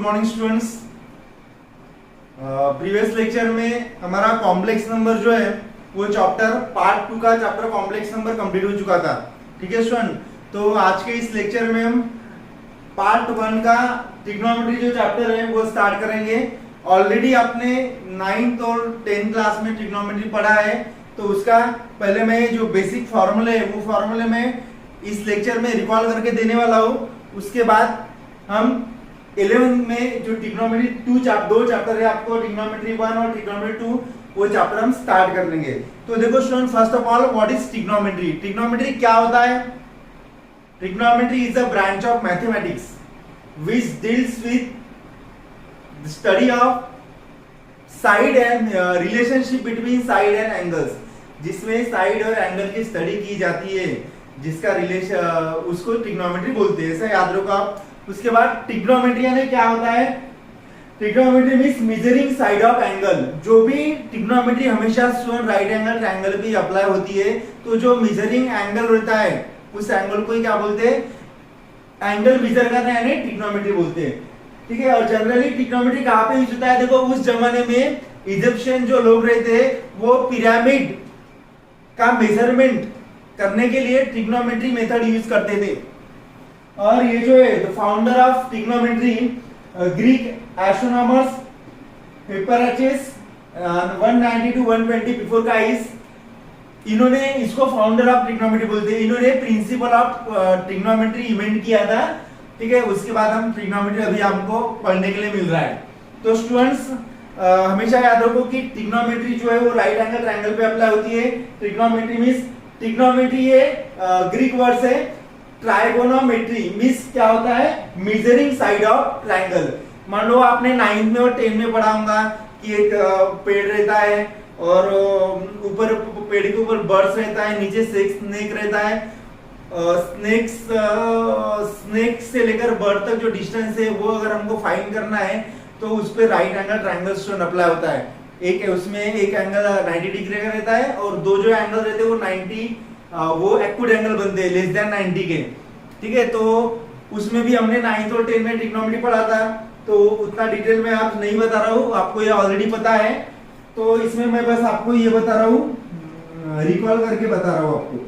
Morning students. Previous lecture में हमारा complex number जो है वो चैप्टर पार्ट 2 का चैप्टर कॉम्प्लेक्स नंबर कंप्लीट हो चुका था। ठीक है स्टूडेंट, तो आज के इस लेक्चर में हम पार्ट 1 का ट्रिग्नोमेट्री जो चैप्टर है वो स्टार्ट करेंगे। ऑलरेडी आपने 9th और 10th क्लास में ट्रिग्नोमेट्री पढ़ा है, तो उसका पहले मैं जो बेसिक फॉर्मूले है वो फॉर्मूले में इस लेक्चर में रिकॉल करके देने वाला हूँ। उसके बाद हम 11th में जो ट्रिग्नोमेट्री दो चैप्टर है आपको, ट्रिग्नोमेट्री 1 और ट्रिग्नोमेट्री 2, वो चैप्टर हम स्टार्ट कर लेंगे। तो देखो student, first of all what is trigonometry? Trigonometry क्या होता है? Trigonometry is a branch of mathematics which deals with the study of side and relationship between side and angles, जिसमें साइड और एंगल की स्टडी की जाती है, जिसका रिलेशन उसको ट्रिग्नोमेट्री बोलते हैं, ऐसा याद रखो आप। उसके बाद ट्रिग्नोमेट्री यानी क्या होता है? Trigonometry means measuring side of angle. जो भी ट्रिग्नोमेट्री हमेशा स्टूडेंट राइट एंगल ट्रायंगल पे अप्लाई होती है, तो जो मेजरिंग एंगल रहता है उस एंगल को क्या बोलते हैं? एंगल मेजर करना यानी ट्रिग्नोमेट्री बोलते हैं। ठीक है, और जनरली ट्रिग्नोमेट्री कहाँ पे यूज होता है? देखो, उस जमाने में इजिप्शियन जो लोग रहते हैं वो पिरामिड का मेजरमेंट करने के लिए ट्रिग्नोमेट्री मेथड यूज करते थे। और ये जो है the founder of trigonometry Greek astronomers Hipparchus 190 to 120 before Christ, इन्होंने इसको फाउंडर ऑफ ट्रिग्नोमेट्री बोलते हैं। इन्होंने प्रिंसिपल ऑफ ट्रिग्नोमेट्री इवेंट किया था। ठीक है, उसके बाद हम ट्रिग्नोमेट्री अभी हमको पढ़ने के लिए मिल रहा है। तो स्टूडेंट्स हमेशा याद रखो कि ट्रिग्नोमेट्री जो है वो राइट एंगल ट्रायंगल पे अप्लाई होती है। ट्रिग्नोमेट्री मींस, ट्रिग्नोमेट्री ये ग्रीक वर्ड है। ट्राइगोनोमेट्री मींस क्या होता है? Measuring side of triangle. मान लो आपने 9th में और 10th में पढ़ा होगा कि एक पेड़ रहता है और ऊपर पेड़ के ऊपर बर्ड्स रहता है, नीचे स्नेक रहता है। स्नेक से लेकर बर्ड तक जो डिस्टेंस है वो अगर हमको फाइंड करना है तो उस पे right angle triangle stone apply होता है। एक उसमें एक एंगल 90 डिग्री का रहता है और दो जो एंगल रहते हैं वो 90 वो एक्यूट एंगल बनते हैं लेस देन 90 के। ठीक है, तो उसमें भी हमने 9th और 10th में ट्रिग्नोमेट्री पढ़ा था, तो उतना डिटेल में आप नहीं बता रहा हूँ, आपको ये ऑलरेडी पता है। तो इसमें मैं बस आपको ये बता रहा हूँ, रिकॉल करके बता रहा हूँ आपको।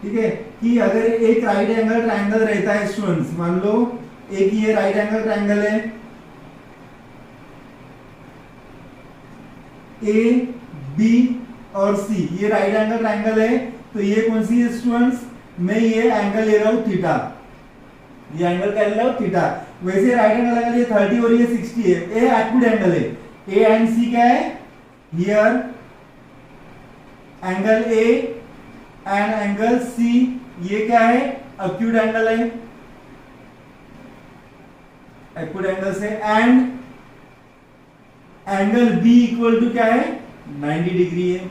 ठीक है, कि अगर एक राइट एंगल ट्रायंगल रहता है स्टूडेंट्स, मान लो एक ये राइट एंगल ट्रायंगल है, ए बी और सी, ये राइट एंगल ट्रायंगल है। तो ये कौन सी है स्टूडेंट्स? मैं ये एंगल ले रहा हूँ थीटा, ये एंगल क्या ले रहा हूँ? थीटा। वैसे राइट एंगल ये 30 और ये 60 है, ए एक्यूट एंगल है। ए एंड सी क्या है? Here angle A and angle C, ये क्या है? एक्यूट एंगल है, एक्यूट एंगल से। And angle B equal to क्या है? 90 डिग्री है।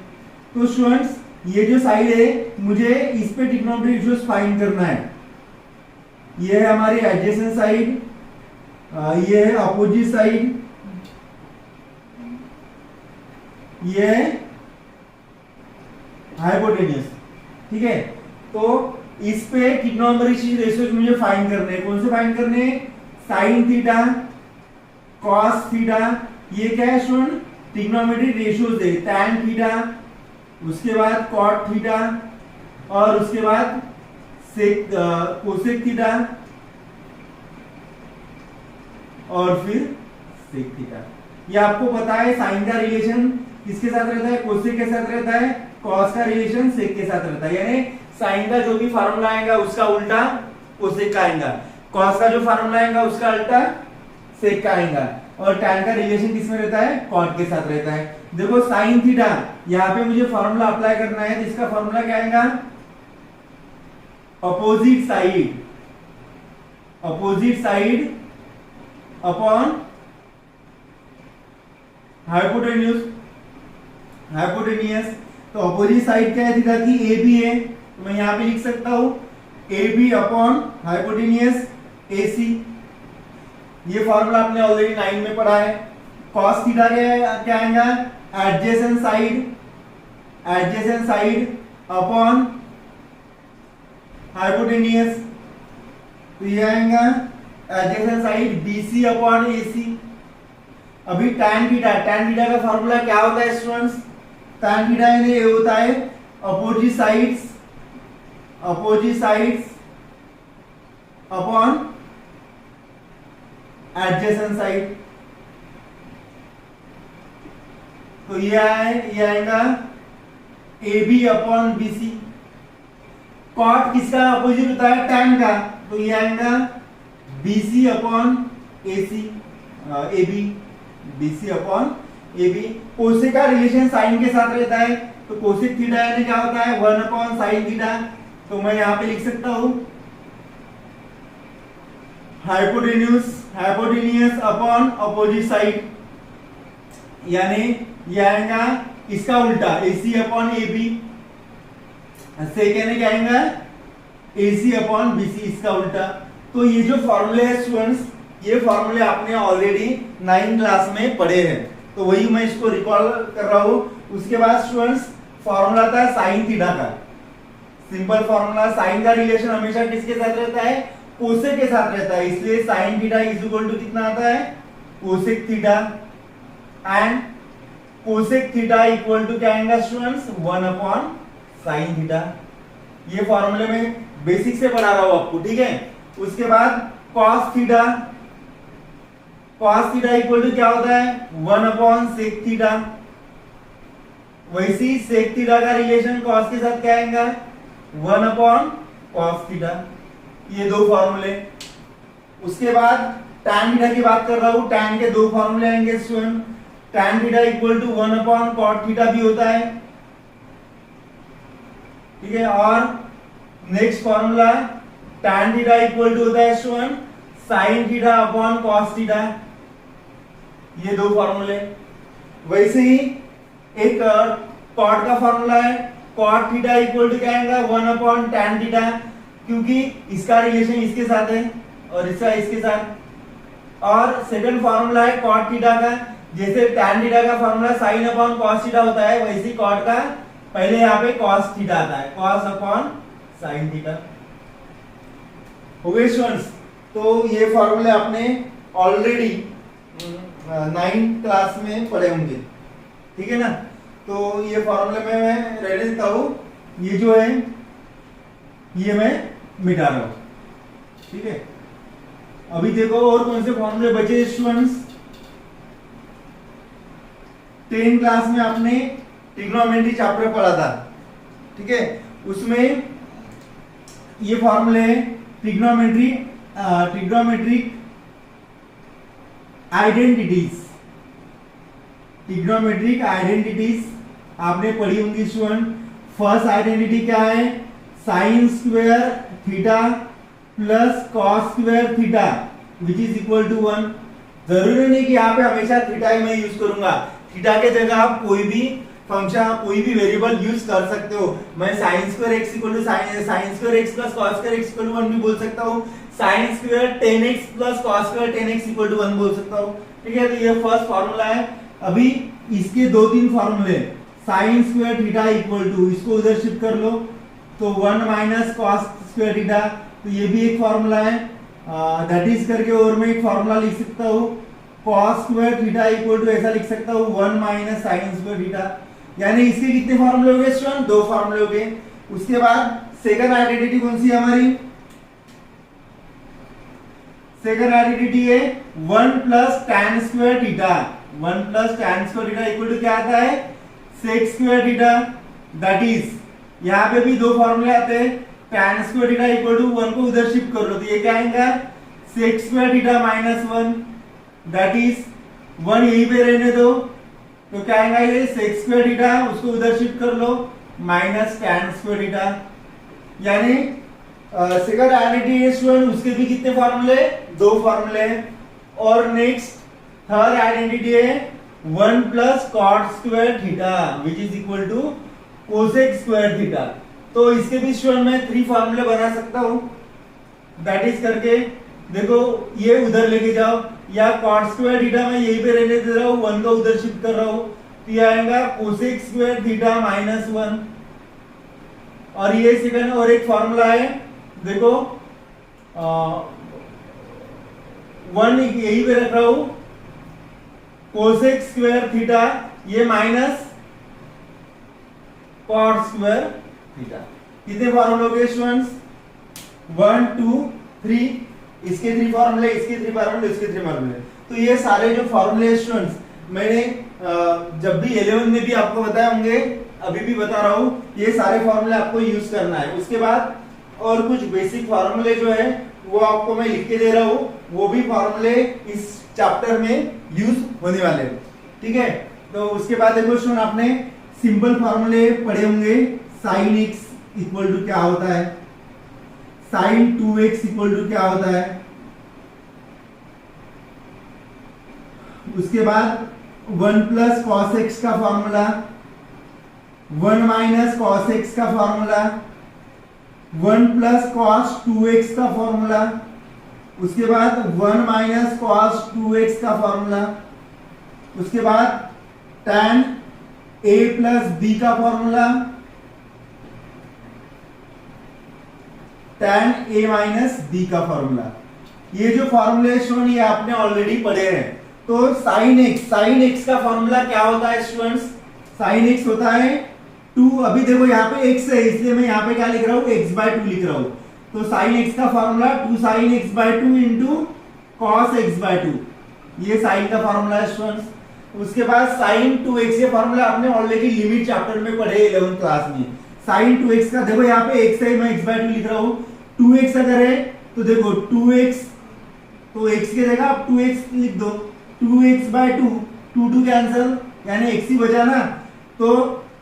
तो स्टूडेंट्स ये जो साइड है मुझे इस पे ट्रिग्नोमेट्री इश्यूज फाइंड करना है। ये है हमारी एडजेसेंट साइड, ये है अपोजिट साइड, ये हाइपोटेन्यूस। ठीक है, तो इस पे ट्रिग्नोमेट्री रेशियोज मुझे फाइंड करने हैं। कौन से फाइंड करने हैं? साइन थीटा, कॉस थीटा, ये क्या है स्टूडेंट? ट्रिग्नोमेट्री रेशियोज है। टैन थीटा, उसके बाद कॉट थीटा, और उसके बाद सेक कोसेक थीटा, और फिर सेक थीटा। ये आपको पता है साइन का रिलेशन किसके साथ रहता है? कोसेक के साथ रहता है। कॉस का रिलेशन सेक के साथ रहता है, यानी साइन का जो भी फार्मूला आएगा उसका उल्टा कोसेक का आएगा, कॉस का जो फार्मूला आएगा उसका उल्टा सेक का आएगा, और टैन का रिलेशन किसमें रहता है? कॉट के साथ रहता है। देखो साइन थीटा, यहाँ पे मुझे फार्मूला अप्लाई करना है, जिसका फार्मूला क्या आएगा? Opposite side, opposite side upon hypotenuse, hypotenuse. तो अपोजिट साइड क्या है थीटा की? ए बी है, तो मैं यहां पे लिख सकता हूं ए बी अपॉन हाइपोटेनियस ए सी। ये फॉर्मूला आपने ऑलरेडी 9 में पढ़ा है। कॉस थीटा क्या आएगा? Adjacent side, adjacent side upon hypotenuse, तो ये आएगा adjacent side BC upon AC। अभी tan थीटा का फॉर्मूला क्या होता है स्टूडेंट्स? tan थीटा यानी ये होता है opposite sides upon adjacent side. तो ये आएगा AB अपॉन BC। कॉट किसका अपोजिट होता है? tan का, तो ये आएगा BC upon AC, AB, BC upon AB। Cosec का रिलेशन साइन के साथ रहता है, तो कोसेक थीटा यानी क्या होता है? 1 अपॉन साइन थीटा। तो मैं यहां पे लिख सकता हूं हाइपोटेन्यूस अपॉन अपोजिट साइड, यानी ये आएगा इसका उल्टा AC अपॉन AB। सेकेंड क्या आएगा? AC अपॉन BC, इसका उल्टा। तो ये जो फॉर्मूले है स्टूडेंट्स, ये फॉर्मूले आपने ऑलरेडी 9th क्लास में पढ़े हैं, तो वही मैं इसको रिकॉल कर रहा हूं। उसके बाद स्टूडेंट्स फॉर्मूला था साइन थीटा का, सिंपल फॉर्मूला। साइन का रिलेशन हमेशा किसके साथ रहता है? कोसेक के साथ रहता है, इसलिए sine theta is equal to कितना आता है? Cosec theta. And cosec theta equal to क्या आएगा स्टूडेंट्स? 1 upon sine theta. ये फॉर्मूले में बेसिक से पढ़ा रहा हूं आपको, ठीक है। उसके बाद cos थीटा इक्वल टू क्या होता है? 1 अपॉन सेक थीटा। वैसे ही सेक थीटा का रिलेशन cos के साथ क्या आएगा? 1 अपॉन cos थीटा। ये दो फॉर्मूले। उसके बाद tan थीटा की बात कर रहा हूं, tan के दो फॉर्मूले आएंगे student. tan theta equal to 1 upon cot theta भी होता है, ठीक है। और next formula tan theta equal to होता है student sin theta upon cos theta. ये दो फॉर्मूले। वैसे ही एक cot का फॉर्मूला है, cot थीटा इक्वल टू क्या आएगा? 1 अपॉन tan थीटा, क्योंकि इसका रिलेशन इसके साथ है और इसका इसके साथ। और सेकंड फॉर्मूला है cot थीटा का, जैसे tan थीटा का formula sin upon cos theta होता है, वैसे ही cot का पहले यहाँ पे cos थीटा आता है, cos अपॉन sin थीटा। हो गए स्टूडेंट्स? तो ये फॉर्मूले आपने ऑलरेडी 9th क्लास में पढ़े होंगे, ठीक है ना। तो ये फॉर्मूले में मैं रहने देता हूं, ये जो है ये मैं मिटा रहा हूं, ठीक है। अभी देखो और कौन से फॉर्मूले बचे स्टूडेंट्स। 10th क्लास में आपने ट्रिग्नोमेट्री चैप्टर पढ़ा था, ठीक है। उसमें ये फॉर्मूले ट्रिग्नोमेट्रिक आइडेंटिटीज आपने पढ़ी होंगी स्टूडेंट। फर्स्ट आइडेंटिटी क्या है? Sine square theta plus cos square theta which is equal to 1। जरूरी नहीं कि यहाँ पे हमेशा थीटा ही मैं यूज करूंगा, थीटा के जगह आप कोई भी फंक्शन, कोई भी वेरिएबल यूज कर सकते हो। मैं sin square x equal to sin square x plus cos square x equal to 1 भी बोल सकता हूँ, sin square 10x plus cos square 10x equal to 1 बोल सकता हूँ, ठीक है। तो ये फर्स्ट फार्मूला है। अभी इसके दो तीन फार्मूले, sin square theta equal to, इसको उधर शिफ्ट कर लो तो 1 माइनस cos स्क्वायर थीटा, तो ये भी एक फार्मूला है। दैट इज करके और मैं एक फार्मूला लिख सकता हूँ, cos square theta equal to ऐसा लिख सकता हूँ 1 माइनस sin स्क्वायर थीटा। यानी इसके कितने फार्मूले हो गए स्टूडेंट? दो फार्मूले हो गए। उसके बाद सेकंड आइडेंटिटी कौन सी है हमारी? सेकंड आइडेंटिटी है 1 plus tan square theta. 1 plus tan square theta equal to क्या आता है? sec square theta. That is यहाँ पे भी दो फार्मूले आते हैं, tan square theta equal to 1 को उधर शिफ्ट कर लो तो ये क्या आएगा? sec square theta minus 1। That is 1 यहीं पे रहने दो तो क्या आएगा? ये sec स्क्वायर थीटा, उसको उधर शिफ्ट कर लो माइनस tan स्क्वायर थीटा। यानी सेकंड आइडेंटिटी स्टूडेंट, उसके भी कितने फार्मूले? दो फार्मूले। और नेक्स्ट थर्ड आइडेंटिटी है 1 plus cot square theta which is equal to cosec square theta. तो इसके भी स्टूडेंट मैं 3 फार्मूले बना सकता हूं। दैट इज करके देखो ये उधर लेके जाओ, या cot स्क्वायर थीटा मैं यहीं पे रहने दे रहा हूं, 1 को उधर शिफ्ट कर रहा हूं तो ये आएगा कोसेक स्क्वायर थीटा माइनस 1। और ये सेकंड और एक फार्मूला है, देखो 1 यही पे रख रहा हूं, कोसेक स्क्वायर थीटा, ये माइनस कॉट स्क्वायर थीटा। कितने फॉर्मूले हो गए स्टूडेंट्स? 1 2 3, इसके 3 फॉर्मूले, इसके 3 फॉर्मूले, इसके 3 फॉर्मूले। तो ये सारे जो फॉर्मूले स्टूडेंट्स मैंने जब भी 11 में भी आपको बताए होंगे, अभी भी बता रहा हूं, ये सारे फॉर्मूले आपको यूज करना है। उसके बाद और कुछ बेसिक फॉर्मूले जो है वो आपको मैं लिख के दे रहा हूं, वो भी फॉर्मूले इस चैप्टर में यूज होने वाले हैं, ठीक है। तो उसके बाद देखो स्टूडेंट, आपने सिंपल फॉर्मूले पढ़े होंगे। sin x इक्वल टू क्या होता है, sin 2x इक्वल टू क्या होता है, उसके बाद 1 प्लस कॉस एक्स का फॉर्मूला, 1 माइनस कॉस एक्स का फॉर्मूला, 1 प्लस कॉस 2x का फॉर्मूला, उसके बाद 1 माइनस कॉस 2x का फॉर्मूला, उसके बाद tan a प्लस b का formula, tan a minus b का फॉर्मूला। ये जो फॉर्मूले स्टूडेंट ये आपने ऑलरेडी पढ़े हैं। तो sin x का फॉर्मूला क्या होता है स्टूडेंट्स? sin x होता है 2, अभी देखो यहाँ पे x है इसलिए मैं यहाँ पे क्या लिख रहा हूँ, x/2 लिख रहा हूँ। तो sin x का formula 2 sin x/2 into cos x/2, ये sin का फॉर्मूला है स्टूडेंट्स। उसके बाद sin 2x, ये फॉर्मूला आपने ऑलरेडी लिमिट चैप्टर में पढ़े 11th क्लास में। sin 2x का देखो यहाँ पे x है, मैं x/2 लिख रहा हूँ। 2x अगर है तो देखो 2x, तो x की जगह आप 2x लिख दो, 2x/2, 2 कैंसिल, यानी x ही बचा ना। तो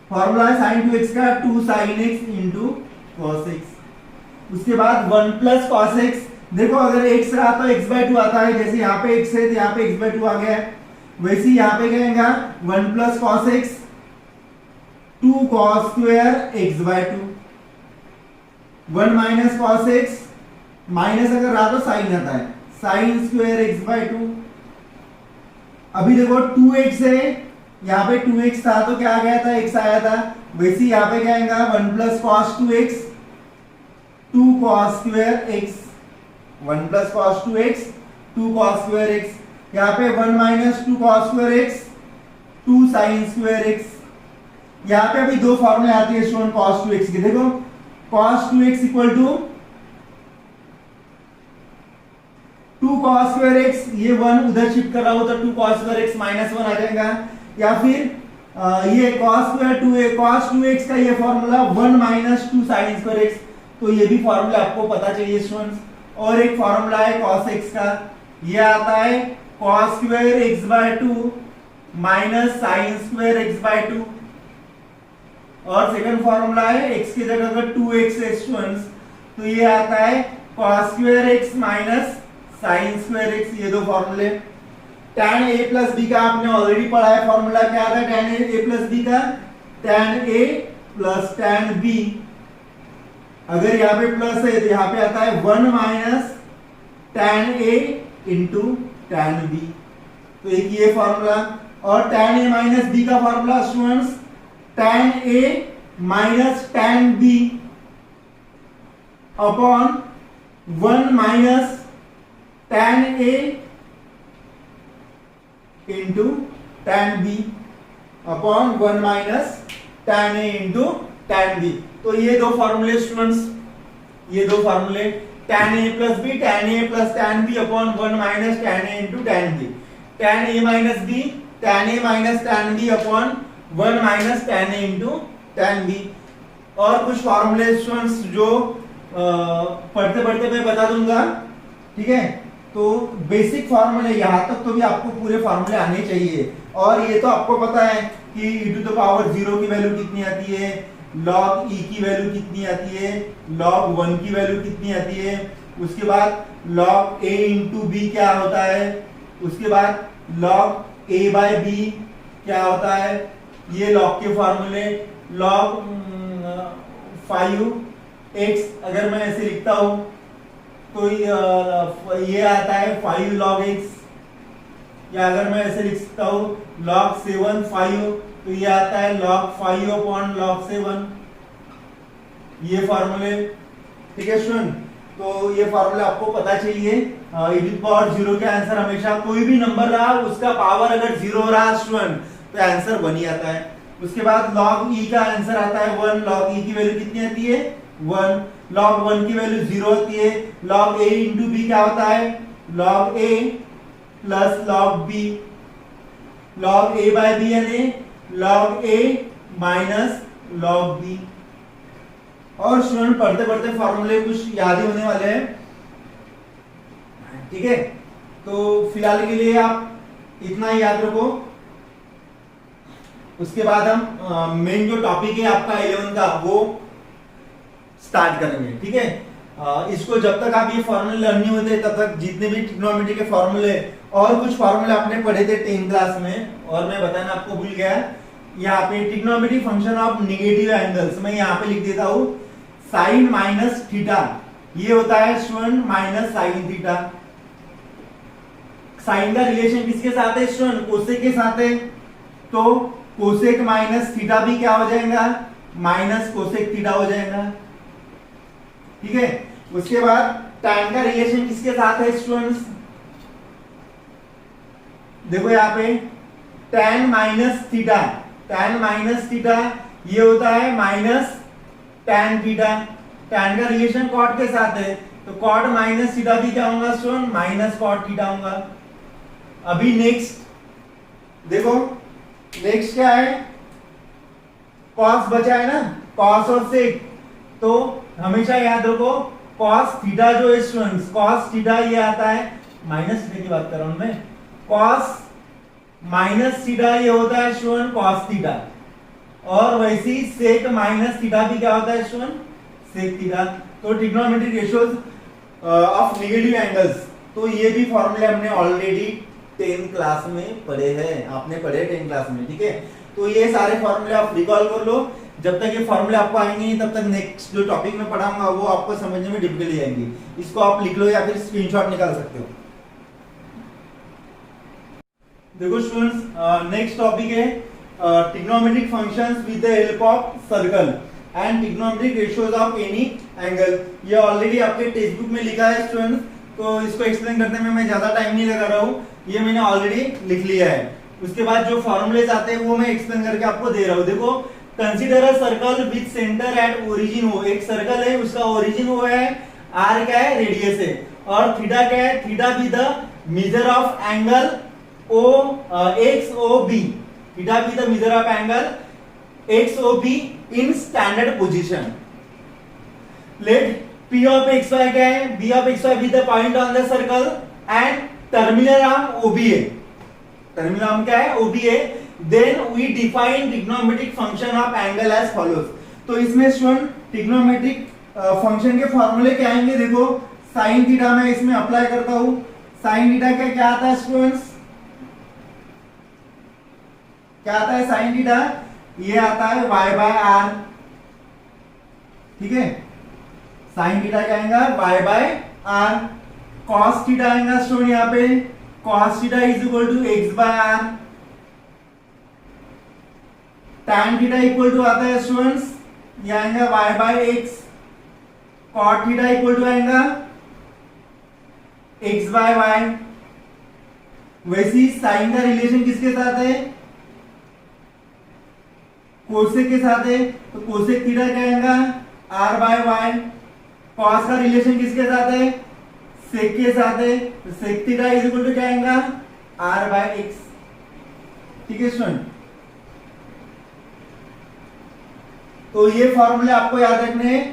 फॉर्मूला है sin 2x का 2 sin x into cos x। उसके बाद 1 प्लस cos x, देखो अगर x रहा तो x/2 आता है, जैसे यहाँ पे x है तो यहाँ पे x/2 आ गया है, वैसे ही यहाँ पे कहेंगे 1 plus cos x 2 cos square x/2, 1 minus cos x, minus अगर रहा तो साइन आता है, sin स्क्वायर x/2। अभी देखो 2x है, यहाँ पे 2x था तो क्या आ गया था, x आया था, वैसे ही यहाँ पे क्या आएगा 1 plus cos 2x 2 cos square x, 1 plus cos 2x 2 cos square x, यहाँ पे 1 minus 2 cos square x 2 sin square x। यहाँ पे अभी दो फॉर्मूले आती है स्टूडेंट cos 2x की, देखो cos 2x equal to 2 cos square x, ये 1 उधर शिफ्ट कर रहा हो तो 2 cos स्क्वायर x माइनस 1 आ जाएगा, या फिर ये cos square 2a cos 2x का ये formula 1 minus 2 sin square x, तो ये भी फॉर्मूला आपको पता चाहिए स्टूडेंट्स। और एक फॉर्मूला है cos x का, ये आता है cos square x/2 minus sin square x/2। और सेकंड फॉर्मूला है x की जगह अगर 2x है स्टूडेंट्स तो ये आता है cos square x minus sin square x, ये दो फॉर्मूले। tan a प्लस b का आपने ऑलरेडी पढ़ा है, फॉर्मूला क्या आता है tan a प्लस b का, tan a plus tan b, अगर यहाँ पे प्लस है तो यहाँ पे आता है 1 minus tan a into tan b, तो एक ये फॉर्मूला। और tan a माइनस b का formula students tan a minus tan b upon 1 minus tan a into tan b upon 1 minus tan a into tan b। तो ये दो फॉर्मूले students, ये दो फॉर्मूले tan a plus b, tan a plus tan b upon 1 minus tan a into tan b, tan a minus b, tan a minus tan b upon 1 minus tan a into tan b। और कुछ फॉर्मूले students जो पढ़ते पढ़ते मैं बता दूंगा, ठीक है। तो बेसिक फॉर्मूले यहाँ तक तो भी आपको पूरे फॉर्मूले आने चाहिए। और ये तो आपको पता है कि e टू द पावर 0 की वैल्यू कितनी आती है, log e की वैल्यू कितनी आती है, log 1 की वैल्यू कितनी आती है, उसके बाद log a इंटू b क्या होता है, उसके बाद log a बाय b क्या होता है, ये log के फॉर्मूले। log 5x अगर मैं ऐसे लिखता हूं तो ये आता है 5 log x, या अगर मैं ऐसे लिख सकता हूं log 7 5 तो ये आता है log 5 अपॉन log 7, ये फॉर्मूले, ठीक है स्टूडेंट। तो ये फॉर्मूला आपको पता चाहिए। e टू पावर 0 के आंसर हमेशा कोई भी नंबर रहा उसका पावर अगर 0 रहा स्टूडेंट तो आंसर 1 ही आता है। उसके बाद log e का आंसर आता है 1। log e की वैल्यू कितनी आती है 1। log 1 की वैल्यू 0 होती है। log a इंटू b क्या होता है log a plus log b। log a by b यानी log a minus log b। और स्टूडेंट पढ़ते पढ़ते फॉर्मूले कुछ याद ही होने वाले हैं, ठीक है। तो फिलहाल के लिए आप इतना ही याद रखो। उसके बाद हम मेन जो टॉपिक है आपका 11 का वो स्टार्ट करेंगे, ठीक है। इसको जब तक आप ये फॉर्मूले लर्न नहीं होते तब तक जितने भी ट्रिग्नोमेट्री के फॉर्मूले और कुछ फॉर्मूले आपने पढ़े थे 10th क्लास में और मैं बताना आपको भूल गया, यहाँ पे trigonometry function of negative angles मैं यहाँ पे लिख देता हूँ साइन माइनस थीटा। ये होता है student minus sine theta. Sine का रिलेशन किसके साथ है स्टूडेंट कोसेक के साथ है, तो कोसेक माइनस थीटा भी क्या हो जाएगा माइनस कोसेक थीटा हो जाएगा, ठीक है। उसके बाद tan का रिलेशन किसके साथ है स्टूडेंट्स, देखो यहाँ पे tan minus theta, tan minus theta ये होता है माइनस tan थीटा। tan का रिलेशन cot के साथ है तो cot माइनस थीटा भी क्या होगा स्टूडेंट माइनस cot थीटा होगा। अभी नेक्स्ट देखो, नेक्स्ट क्या है cos बचा है ना, cos और sec, तो हमेशा याद रखो cos थीटा जो है स्टूडेंट्स cos थीटा ये आता है माइनस थीटा की बात कर रहा हूं मैं, cos माइनस थीटा ये होता है स्टूडेंट cos थीटा। और वैसे ही sec माइनस थीटा भी क्या होता है स्टूडेंट sec थीटा। तो trigonometric ratios of negative angles, तो ये भी फॉर्मूले हमने ऑलरेडी 10th क्लास में पढ़े हैं, आपने पढ़े 10th क्लास में, ठीक है। तो ये सारे फॉर्मूले आप रिकॉल कर लो, जब तक ये फॉर्मूले आपको आएंगे तब तक नेक्स्ट जो टॉपिक में पढ़ाऊंगा वो आपको समझने में डिफिकल्टी आएगी। इसको आप लिख लो या फिर स्क्रीनशॉट निकाल सकते हो। देखो स्टूडेंट्स नेक्स्ट टॉपिक है trigonometric functions with the help of circle and trigonometric ratios of any angle. ये ऑलरेडी आपके टेक्स्ट बुक में लिखा है स्टूडेंट्स, तो इसको एक्सप्लेन करने में मैं ज्यादा टाइम नहीं लगा रहा हूँ, ये मैंने ऑलरेडी लिख लिया है। उसके बाद जो फॉर्मूलेज आते हैं वो मैं एक्सप्लेन करके आपको दे रहा हूँ। देखो consider a circle with centre at origin हो, एक सर्कल है उसका ओरिजिन वो है r क्या है रेडियस है, और थीटा क्या है theta be the measure of angle o xob, theta be the measure of angle xob in standard position. Let p of xy क्या है b of xy be the point on the circle and terminal arm ob है, terminal arm क्या है ob है। Then we define trigonometric function of angle as follows. तो इसमें student trigonometric function के फॉर्मूले क्या आएंगे, देखो साइन थीटा मैं इसमें अप्लाई करता हूं, साइन थीटा का क्या आता है स्टूडेंट्स, क्या आता है साइन थीटा, ये आता है y बाय आर, ठीक है। साइन थीटा क्या आएगा y by r. cos theta आएगा स्टूडेंट यहाँ पे cos theta is equal to x by r. tan theta equal to आता है स्टूडेंट्स ये आएगा y by x। cot theta equal to आएगा x बाय y। वैसे ही साइन का रिलेशन किसके साथ है कोसेक के साथ है, तो कोसेक थीटा क्या आएगा r बाय y। cos का रिलेशन किसके साथ है सेक के साथ है, तो sec theta is equal to क्या आएगा r बाय x, ठीक है स्टूडेंट। तो ये फॉर्मूले आपको याद रखने हैं।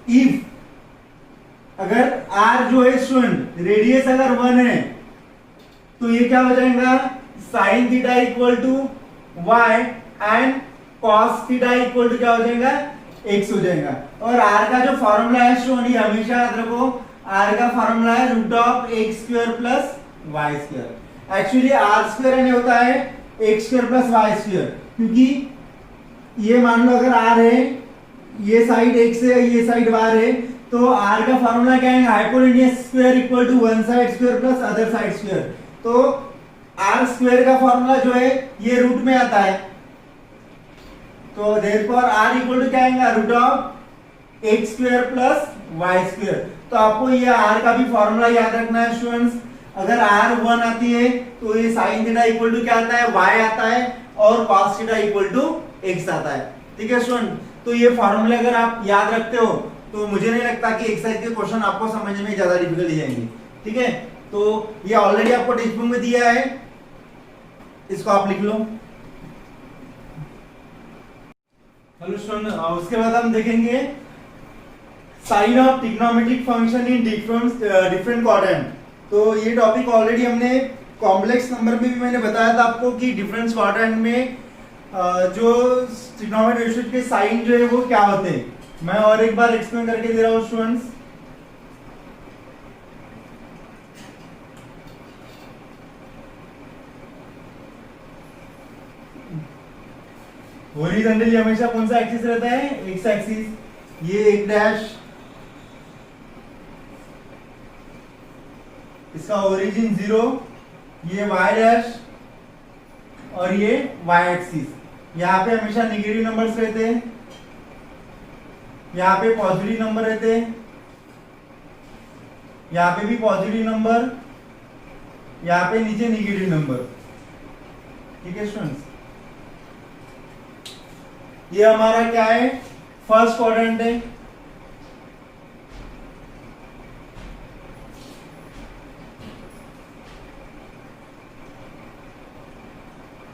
इफ अगर r जो है स्टूडेंट रेडियस अगर 1 है तो ये क्या हो जाएगा sine theta equal to y and cos theta equal to क्या हो जाएगा x हो जाएगा। और r का जो फॉर्मूला है स्टूडेंट ये हमेशा याद रखो, r का फॉर्मूला है root of x square plus y square. Actually r square यानी होता है x square plus y square, क्योंकि ये मान लो अगर r है ये साइड x है ये साइड y है, तो r का फॉर्मूला क्या है hypotenuse square equal to one side square plus other side square. तो r स्क्वायर का फॉर्मूला जो है ये रूट में आता है, तो देयरफॉर r इक्वल टू क्या आएगा root of x square plus y square. तो आपको ये आर का भी फॉर्मूला याद रखना है स्टूडेंट्स। अगर आर 1 आती है तो ये साइन थीटा इक्वल टू क्या आता है, वाई आता है, और cos theta equal to x आता है। ठीक है स्टूडेंट, तो ये फॉर्मूले अगर आप याद रखते हो तो मुझे नहीं लगता कि एक्सरसाइज के क्वेश्चन आपको समझने में ज्यादा डिफिकल्ट जाएंगे। ठीक है, तो ये ऑलरेडी आपको टेक्स्ट बुक में दिया है, इसको आप लिख लो। हेलो स्टूडेंट, उसके बाद हम देखेंगे sign of trigonometric function in different quadrant. तो ये टॉपिक ऑलरेडी हमने कॉम्प्लेक्स नंबर में भी मैंने बताया था आपको कि डिफरेंट क्वाड्रेंट में जो ट्रिग्नोमेट्रिक रेशियो के साइन जो है वो क्या होते हैं। मैं और एक बार एक्सप्लेन करके दे रहा हूँ स्टूडेंट्स। हॉरिजॉन्टली हमेशा कौन सा एक्सिस रहता है, एक्स एक्सिस। ये एक डैश, इसका ओरिजिन 0, ये y डैश और ये y एक्सिस। यहाँ पे हमेशा नेगेटिव नंबर्स रहते हैं, यहाँ पे पॉजिटिव नंबर रहते हैं, यहाँ पे भी पॉजिटिव नंबर, यहाँ पे नीचे नेगेटिव नंबर। ठीक है स्टूडेंट्स, ये हमारा क्या है, फर्स्ट क्वाड्रेंट है।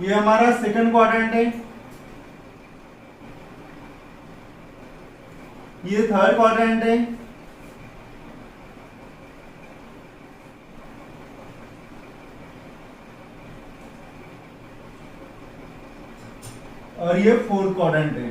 ये हमारा सेकंड क्वाड्रेंट है। ये थर्ड क्वाड्रेंट है। और ये फोर्थ क्वाड्रेंट है।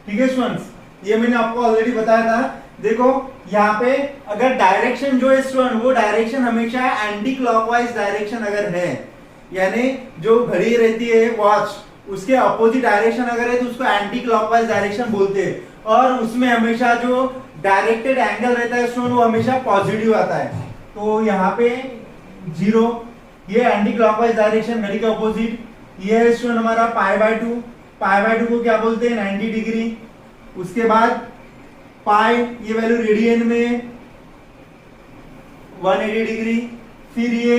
ठीक है स्टूडेंट्स, ये मैंने आपको ऑलरेडी बताया था। देखो यहाँ पे अगर डायरेक्शन जो है स्टूडेंट, वो डायरेक्शन हमेशा एंटी क्लॉकवाइज डायरेक्शन अगर है, यानी जो घड़ी रहती है वॉच, उसके अपोजिट डायरेक्शन अगर है तो उसको एंटी क्लॉकवाइज डायरेक्शन बोलते हैं। और उसमें हमेशा जो डायरेक्टेड एंगल रहता है स्टूडेंट वो हमेशा पॉजिटिव आता है। तो यहाँ पे 0, ये एंटी क्लॉकवाइज डायरेक्शन घड़ी के अपोजिट। ये है स्टूडेंट हमारा π/2। π/2 को क्या बोलते हैं, 90 डिग्री। उसके बाद पाई, ये वैल्यू रेडियन में 180 डिग्री। फिर ये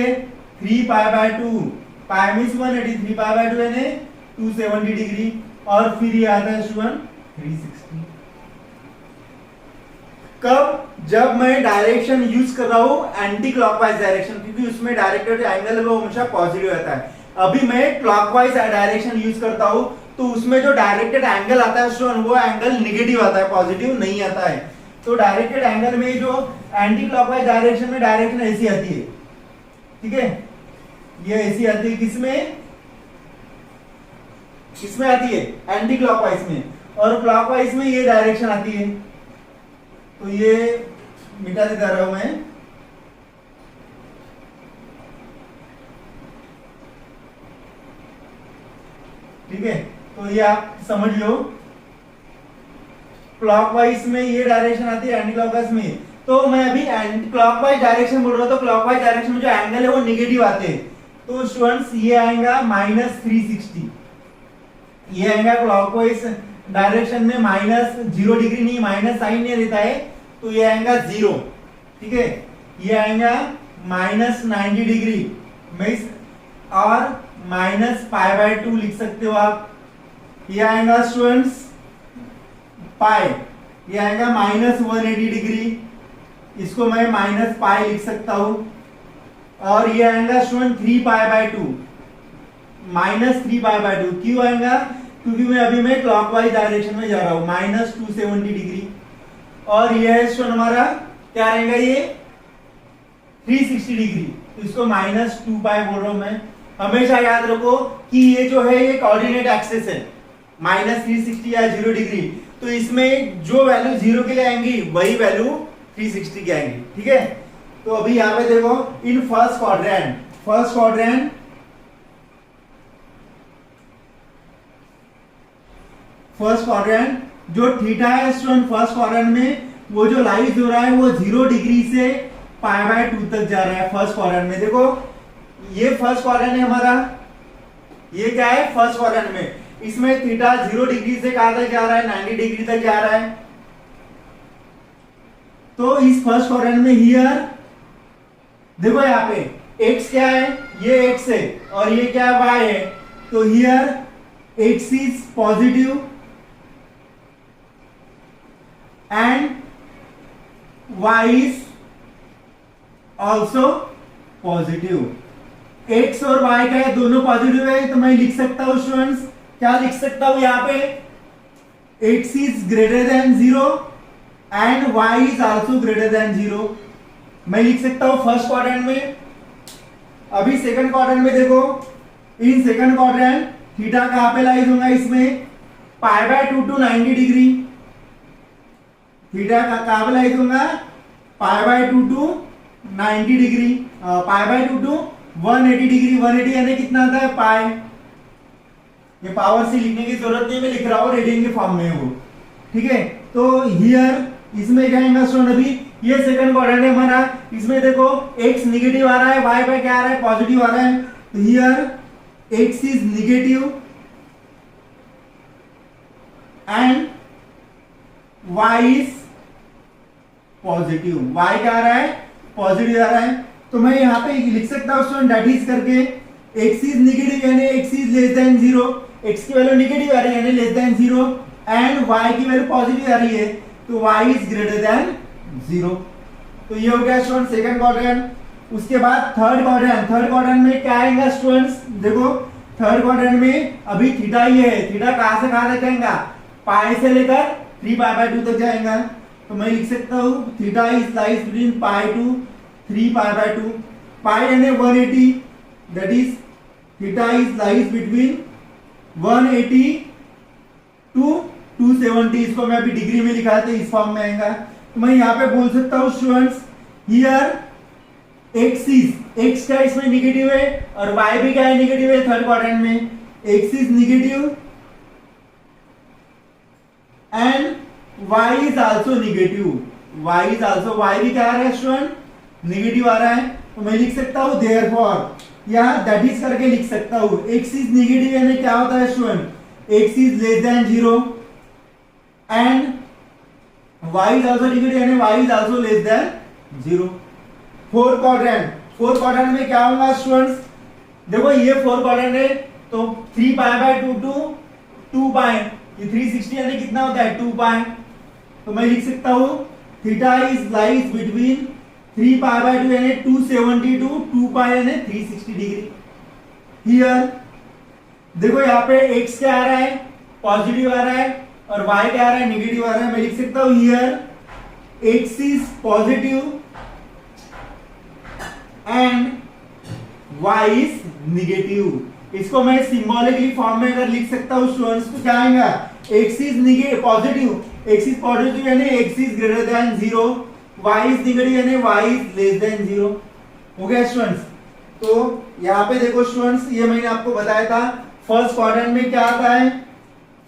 3π/2, पाई मींस 180, 3π/2 यानी 270 डिग्री। और फिर ये आता है स्टूडेंट 360। कब, जब मैं डायरेक्शन यूज कर रहा हूं एंटी क्लॉकवाइज डायरेक्शन, क्योंकि उसमें डायरेक्टेड एंगल है वो हमेशा पॉजिटिव रहता है। अभी मैं क्लॉकवाइज डायरेक्शन यूज करता हूं तो उसमें जो डायरेक्टेड एंगल आता है स्टूडेंट वो एंगल नेगेटिव आता है, पॉजिटिव नहीं आता है। तो डायरेक्टेड एंगल में जो एंटी क्लॉकवाइज डायरेक्शन में डायरेक्शन ऐसी आती है। ठीक है, ये ऐसी आती है, किसमें, किसमें आती है, एंटी क्लॉकवाइज में। और क्लॉकवाइज में ये डायरेक्शन आती है। तो ये मिटा देता रहा हूं मैं। ठीक है, तो ये आप समझ लो, क्लॉकवाइज में ये डायरेक्शन आती है, एंटी क्लॉकवाइज में। तो मैं अभी एंटी क्लॉकवाइज डायरेक्शन बोल रहा हूं, तो क्लॉकवाइज डायरेक्शन में जो एंगल है वो नेगेटिव आते हैं। तो स्टूडेंट्स ये आएगा -360। ये आएगा क्लॉकवाइज डायरेक्शन में -0 डिग्री नहीं, माइनस साइन नहीं रहता है, तो ये आएगा 0। ठीक है, ये आएगा -90 डिग्री मींस, और -π/2 लिख सकते हो आप। ये आएगा स्टूडेंट्स पाई, ये आएगा -180 डिग्री, इसको मैं -π लिख सकता हूं। और ये आएगा स्टूडेंट 3π/2, -3π/2 क्यों आएगा, क्योंकि मैं क्लॉकवाइज डायरेक्शन में जा रहा हूं, -270 डिग्री। और ये है स्टूडेंट हमारा क्या रहेगा, ये 360 डिग्री, तो इसको -2π बोल रहा हूं मैं। हमेशा याद रखो कि ये जो है ये कोऑर्डिनेट एक्सिस है, -360 या 0 डिग्री। तो इसमें जो वैल्यू 0 के लिए आएंगी वही वैल्यू 360 के आएंगी। ठीक है, तो अभी यहाँ पे देखो, इन फर्स्ट क्वाड्रेंट जो थीटा है स्टूडेंट, फर्स्ट क्वाड्रेंट में वो जो लाइज हो रहा है वो 0 डिग्री से π/2 तक जा रहा है। फर्स्ट क्वाड्रेंट में देखो, ये फर्स्ट क्वाड्रेंट है हमारा, ये क्या है फर्स्ट क्वाड्रेंट में। इसमें थीटा 0 डिग्री से कहां तक जा रहा है, 90 डिग्री तक जा रहा है। तो इस फर्स्ट क्वाड्रेंट में हियर देखो यहाँ पे x क्या है, ये x है और ये क्या है, y है। तो here x is positive and y is also positive. x और y का है, दोनों पॉजिटिव है। तो मैं लिख सकता हूं स्टूडेंट्स, क्या लिख सकता हूं यहाँ पे, x is greater than 0 and y is also greater than 0। मैं लिख सकता हूं फर्स्ट क्वाड्रेंट में। अभी सेकंड क्वाड्रेंट में देखो, इन सेकंड क्वाड्रेंट थीटा कहां पे लाइज होगा, इसमें π/2 टू 90 डिग्री। थीटा का कहां पे लाइज होगा, π/2 टू 90 डिग्री, π/2 टू 180 डिग्री। 180 यानी कितना आता है, पाई। ये पावर से लिखने की जरूरत नहीं, मैं लिख रहा हूं रेडियन के फॉर्म में वो, ठीक है। तो हियर इसमें क्या है स्टूडेंट, अभी ये सेकंड क्वाड्रेंट है हमारा, इसमें देखो x निगेटिव आ रहा है, y पे क्या आ रहा है, पॉजिटिव आ रहा है। तो here x is negative and y is positive. y क्या आ रहा है, पॉजिटिव आ रहा है। तो मैं यहाँ पे लिख सकता हूँ स्टूडेंट दैट इज करके x इज निगेटिव यानी x is less then 0, x की वैल्यू निगेटिव आ रही है यानी लेस देन 0 एंड y की वैल्यू पॉजिटिव आ रही है तो y इज ग्रेटर देन 0। तो ये हो गया स्टूडेंट सेकंड क्वाड्रेंट। उसके बाद थर्ड क्वाड्रेंट, थर्ड क्वाड्रेंट में क्या आएगा स्टूडेंट्स, देखो थर्ड क्वाड्रेंट में अभी थीटा ये है, थीटा कहां से कहां तक जाएगा, पाई से लेकर 3π/2 तक जाएगा। तो मैं लिख सकता हूं theta is lies between pi to 3π/2। Pi यानी 180, that is theta is lies between 180 to 270। इसको मैं अभी डिग्री में लिखा था, इस फॉर्म में आएगा। तो मैं यहाँ पे बोल सकता हूँ स्टूडेंट्स, हियर x का इसमें निगेटिव है और y भी क्या है, निगेटिव है। थर्ड क्वाड्रेंट में x is negative and y is also negative. y is also, y भी क्या आ रहा है स्टूडेंट, निगेटिव आ रहा है। तो मैं लिख सकता हूँ देयरफॉर, या दैट इज करके लिख सकता हूँ x इज निगेटिव यानी क्या होता है student, x is less then 0 and y is also negative यानी y is also less than 0। Fourth quadrant, fourth quadrant में क्या होगा स्टूडेंट्स, देखो ये फोर्थ क्वाड्रेंट है तो 3π/2 टू 2π, ये 360 यानी कितना होता है, 2π। तो मैं लिख सकता हूं थीटा इज लाइज बिटवीन 3π/2 यानी 270 टू 2π यानी 360 डिग्री। हियर देखो यहाँ पे x क्या आ रहा है, पॉजिटिव आ रहा है और y क्या आ रहा है, नेगेटिव आ रहा है। मैं लिख सकता हूं here x is positive and y is negative. इसको मैं सिंबॉलिकली फॉर्म में अगर लिख सकता हूं स्टूडेंट्स तो क्या आएगा, x is negative positive, x is positive यानी x is greater than 0, y is negative यानी y इज लेस देन 0। हो गया स्टूडेंट्स। तो यहाँ पे देखो स्टूडेंट्स, ये मैंने आपको बताया था फर्स्ट क्वाड्रेंट में क्या आता है,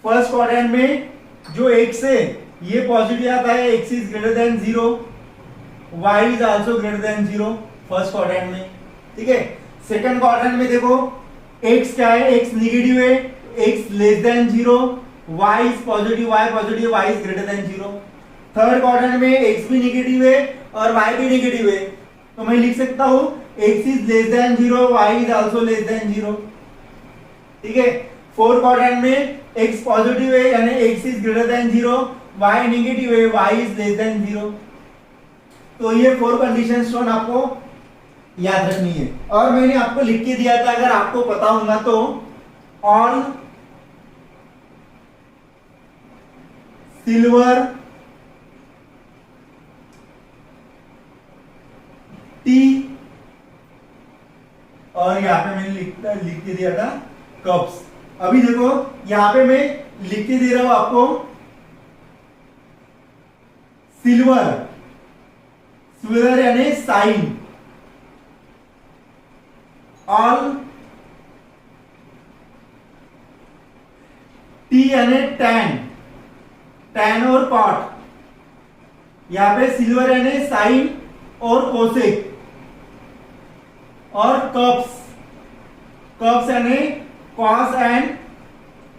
फर्स्ट क्वाड्रेंट में जो x है ये पॉजिटिव आता है, x is greater than 0, y is also greater than 0 first quadrant में, ठीक है। सेकंड क्वाड्रेंट में देखो x क्या है, x निगेटिव है, x less than 0, y is positive, y positive, y is greater than 0। Third quadrant में x भी निगेटिव है और y भी निगेटिव है तो मैं लिख सकता हूं x is less then 0, y is also less then 0, ठीक है। फोर्थ क्वाड्रेंट में x पॉजिटिव है यानी x is greater than 0, y negative है, y इज लेस देन 0। तो ये फोर कंडीशंस आपको याद रखनी है। और मैंने आपको लिख के दिया था, अगर आपको पता होगा तो ऑन सिल्वर टी, और यहां पे मैंने लिख के दिया था कप्स। अभी देखो यहां पे मैं लिख के दे रहा हूं आपको सिल्वर, सिल्वर यानी साइन, ऑल टी यानी टैन, टैन और कॉट, यहां पे सिल्वर यानी साइन और कोसेक, और कप्स, कप्स यानी कॉस एंड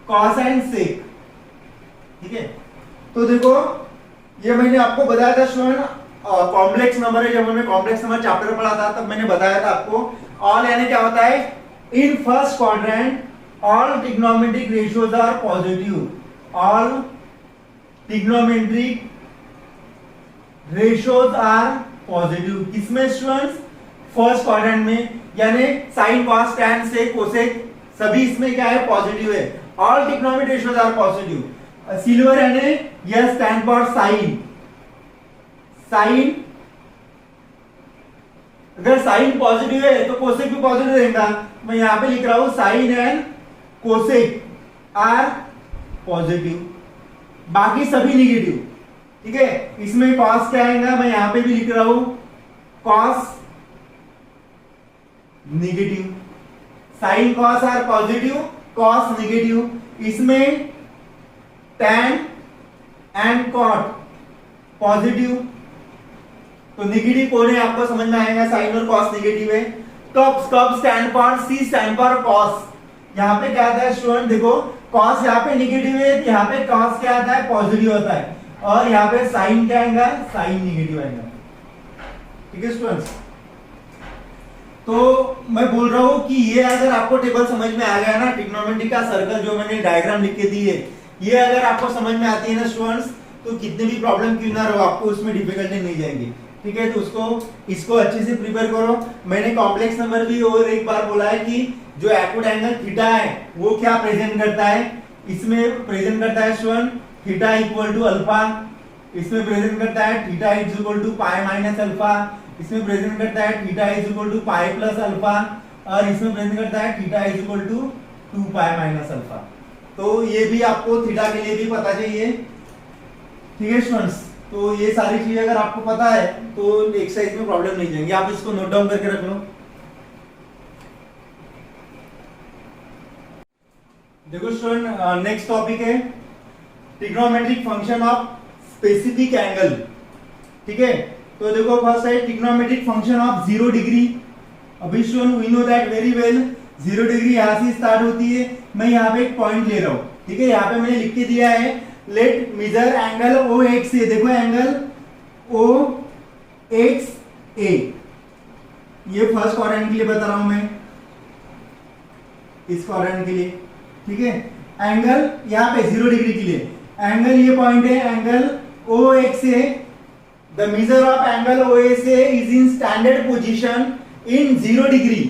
कॉस एंड सेक। ठीक है, तो देखो ये मैंने आपको बताया था स्टूडेंट, कॉम्प्लेक्स नंबर है, जब हमने कॉम्प्लेक्स नंबर चैप्टर पढ़ा था तब मैंने बताया था आपको ऑल यानी क्या होता है, in first quadrant all trigonometric ratios are positive, all trigonometric ratios are positive. किसमें स्टूडेंट्स, फर्स्ट क्वाड्रेंट में, यानी sine cos tan sec cosec सभी इसमें क्या है, पॉजिटिव है। All trigonometric ratios are positive. Silver यानी यह स्टैंड फॉर साइन, साइन अगर साइन पॉजिटिव है तो कोसेक भी पॉजिटिव रहेगा। मैं यहां पे लिख रहा हूं sine and cosec are positive, बाकी सभी निगेटिव। ठीक है, इसमें कॉस क्या आएगा, मैं यहां पे भी लिख रहा हूं cos negative, sine cos are positive, cos negative. इसमें टैन एंड कॉट पॉजिटिव, तो निगेटिव कौन है आपको समझ में आएगा, साइन और कॉस निगेटिव है। कब stand for, C stand for cos. यहाँ पे क्या आता है स्टूडेंट, देखो कॉस यहाँ पे निगेटिव है, यहाँ पे कॉस क्या आता है, पॉजिटिव होता है, और यहाँ पे साइन क्या आएगा, साइन निगेटिव आएगा। ठीक है स्टूडेंट्स, तो मैं बोल रहा हूं कि ये अगर आपको टेबल समझ में आ गया ना, ट्रिग्नोमेट्री का सर्कल जो मैंने डायग्राम लिख के दी है, ये अगर आपको समझ में आती है ना स्टूडेंट्स, तो कितने भी प्रॉब्लम क्यों ना रहो आपको उसमें डिफिकल्टी नहीं जाएगी। ठीक है, तो इसको अच्छे से प्रिपेयर करो। मैंने कॉम्प्लेक्स नंबर भी और एक बार बोला है कि जो एक्यूट एंगल थीटा है वो क्या प्रेजेंट करता है, इसमें प्रेजेंट करता है student theta equal to alpha, इसमें प्रेजेंट करता है theta is equal to pi minus alpha, इसमें प्रेजेंट करता है theta is equal to pi plus alpha, और इसमें प्रेजेंट करता है theta is equal to 2 pi minus alpha. तो ये भी आपको थीटा के लिए भी पता चाहिए। ठीक है स्टूडेंट्स, तो ये सारी चीजें अगर आपको पता है तो एक्सरसाइज में प्रॉब्लम नहीं जाएंगे, आप इसको नोट डाउन करके रख लो। देखो स्टूडेंट, नेक्स्ट टॉपिक है trigonometric function of specific angle. ठीक है, तो देखो फर्स्ट है ट्रिग्नोमेट्रिक फंक्शन ऑफ 0 डिग्री। अभी student we know that very well, 0 degree यहां से स्टार्ट होती है। मैं यहाँ पे एक पॉइंट ले रहा हूं, ठीक है, यहाँ पे मैंने लिख के दिया है let measure angle O X A. देखो एंगल ओ एक्स ए, ये फर्स्ट क्वाड्रेंट के लिए बता रहा हूं मैं, इस क्वाड्रेंट के लिए। ठीक है, एंगल यहाँ पे 0 डिग्री के लिए एंगल, ये पॉइंट है angle O X A. The measure of angle O S A is in standard position in 0 degree,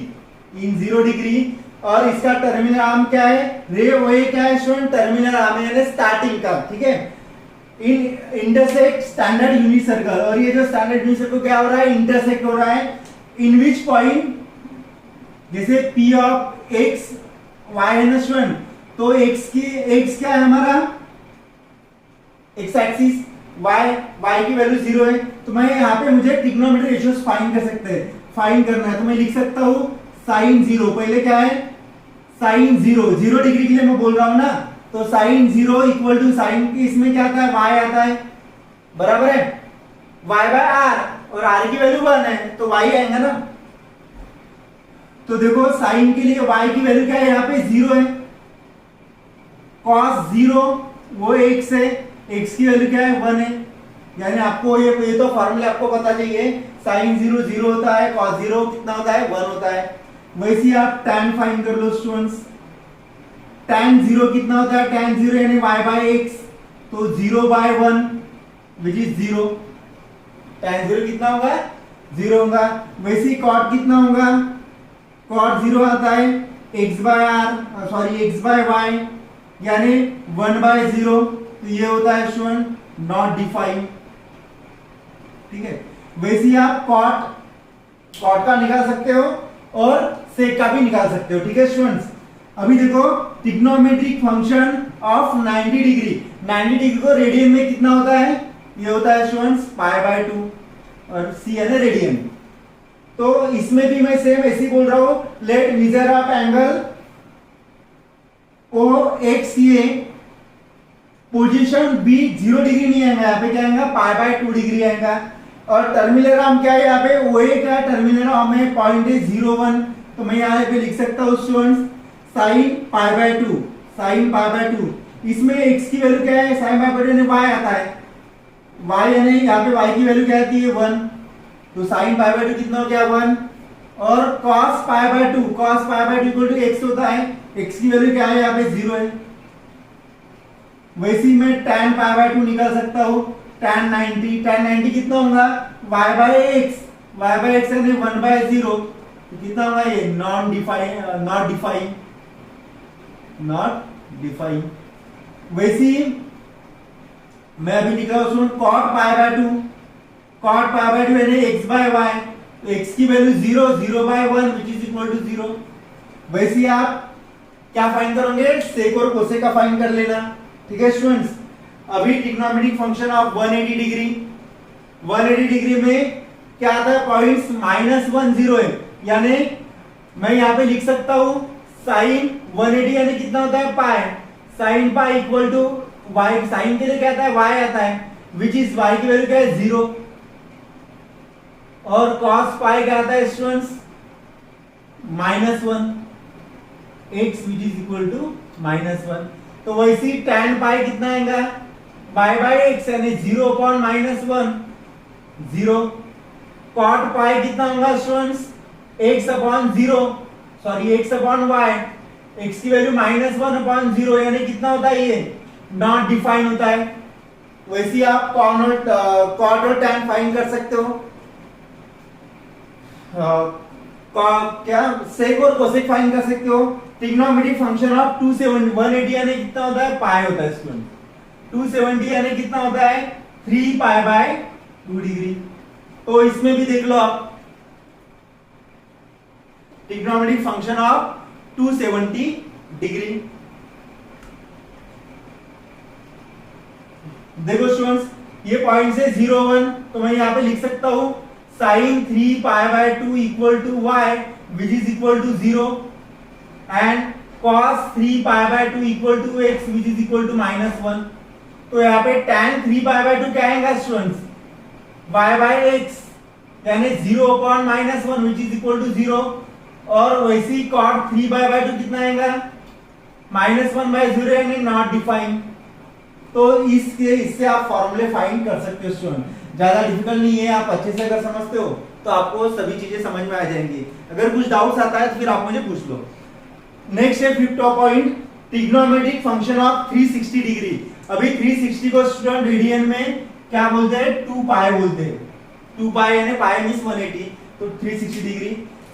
in 0 degree. और इसका टर्मिनल आर्म क्या है, रे ओ ए क्या है स्टूडेंट, टर्मिनल आर्म यानी स्टार्टिंग का। ठीक है, इन इंटरसेक्ट स्टैंडर्ड यूनिट सर्कल, और ये जो स्टैंडर्ड यूनिट सर्कल क्या हो रहा है, इंटरसेक्ट हो रहा है इन विच पॉइंट, जैसे पी ऑफ एक्स वाई है ना स्टूडेंट, तो एक्स क्या है हमारा, एक्स एक्सिस, y की वैल्यू 0 है, तो मैं यहाँ पे मुझे ट्रिग्नोमेट्रिक रेशियोज फाइंड कर सकते हैं, फाइंड करना है, तो मैं लिख सकता हूँ साइन 0, पहले क्या है साइन 0 डिग्री के लिए मैं बोल रहा हूं ना, तो साइन 0 इक्वल टू साइन की इसमें क्या आता है, y आता है, बराबर है y बाय r, और r की वैल्यू 1 है तो y आएगा ना। तो देखो साइन के लिए y की वैल्यू क्या है, यहाँ पे 0 है, cos 0 वो x है, x की वैल्यू क्या है 1 है, यानी आपको ये तो फॉर्मूला आपको पता चाहिए, साइन 0 0 होता है, cos 0 कितना होता है 1 होता है। वैसे आप tan फाइंड कर लो स्टूडेंट्स, tan 0 कितना होता है, tan 0 यानी y बाय x, तो 0 बाय 1 विच इज 0, tan 0 कितना होगा 0 होगा। वैसे cot कितना होगा, cot 0 आता है x by r, sorry x by y यानी 1 बाय 0, तो ये होता है स्टूडेंट नॉट डिफाइंड। ठीक है, वैसे आप cot का निकाल सकते हो और सेक का भी निकाल सकते हो। ठीक है स्टूडेंट्स, अभी देखो trigonometric function of 90 degree, 90 degree को रेडियन में कितना होता है, ये होता है स्टूडेंट्स पाई बाय 2, और सी है ना रेडियन। तो इसमें भी मैं सेम ऐसे ही बोल रहा हूं, let measure of angle O X A, position be 0 degree नहीं आएगा, यहाँ पे क्या आएगा पाई बाय 2 डिग्री आएगा। और टर्मिनल आर्म क्या है, यहाँ पे ओ ए क्या है, टर्मिनल आर्म है पॉइंट है 0 1, तो मैं यहाँ पे लिख सकता हूँ students sine pi by 2, sine pi by 2। इसमें x की वैल्यू क्या है, साइन पाई बाय 2 यानी y आता है, y यानी यहाँ पे y की वैल्यू क्या आती है 1, तो साइन पाई बाय 2 कितना हो गया 1, और cos pi by 2, cos pi by 2 equal to x होता है, x की वैल्यू क्या है यहाँ पे 0 है। वैसे ही मैं tan पाई बाय 2 निकाल सकता हूँ, tan 90 कितना होगा y by x, y by x यानी 1 बाय 0, तो कितना होगा ये नॉट डिफाइन। वैसे ही मैं अभी निकाल उसमें cot pi by 2, cot pi by 2 यानी x बाय y, तो x की value 0 by 1 which is equal to 0। वैसे ही आप क्या फाइंड करोगे, सेक और कोसेक का फाइंड कर लेना, ठीक है स्टूडेंट्स। अभी trigonometric function of 180 degree, 180 degree में क्या आता है, पॉइंट्स -1 0 है, यानी मैं यहाँ पे लिख सकता हूँ साइन 180 यानी कितना होता है pi, sine pi equal to y, sine के लिए क्या आता है y आता है, विच इज y की वैल्यू क्या है 0, और cos पाई क्या आता है students -1, x which is equal to -1। तो वैसे ही tan पाई कितना आएगा y बाय x यानी 0 अपॉन -1 0, cot पाई कितना होगा students x upon 0, sorry x upon y, x की वैल्यू -1 अपॉन 0 यानी कितना होता है ये नॉट डिफाइन होता है। वैसे आप cot और tan फाइंड कर सकते हो, क्या सेक और कोसेक फाइंड कर सकते हो। ट्रिग्नोमेट्रिक फंक्शन ऑफ 270, 180 यानी कितना होता है पाई होता है स्टूडेंट, 270 यानी कितना होता है 3 पाई बाय 2 डिग्री। तो इसमें भी देख लो आप ट्रिग्नोमेट्रिक फंक्शन ऑफ 270 डिग्री। देखो स्टूडेंट्स ये पॉइंट है 0 1, तो मैं यहाँ पे लिख सकता हूँ sine 3 pi by 2 equal to y which is equal to 0, and cos 3 pi by 2 equal to x which is equal to -1। तो यहाँ पे tan 3 पाई बाय 2 क्या आएगा स्टूडेंट्स y बाय x यानी 0 upon -1 which is equal to 0, और वैसे ही cot 3 pi by 2 कितना आएगा -1 बाय 0 यानी नॉट डिफाइन। तो इससे आप फॉर्मूले फाइंड कर सकते हो स्टूडेंट, ज्यादा डिफिकल्ट नहीं है, आप अच्छे से अगर समझते हो तो आपको सभी चीजें समझ में आ जाएंगी। अगर कुछ डाउट्स आता है तो फिर आप मुझे पूछ लो। नेक्स्ट है fifth point, trigonometric function of 360 degree. अभी 360 को स्टूडेंट रेडियन में क्या बोलते हैं 2 पाई बोलते हैं, 2 पाई यानी पाई मींस 180, तो 360 डिग्री।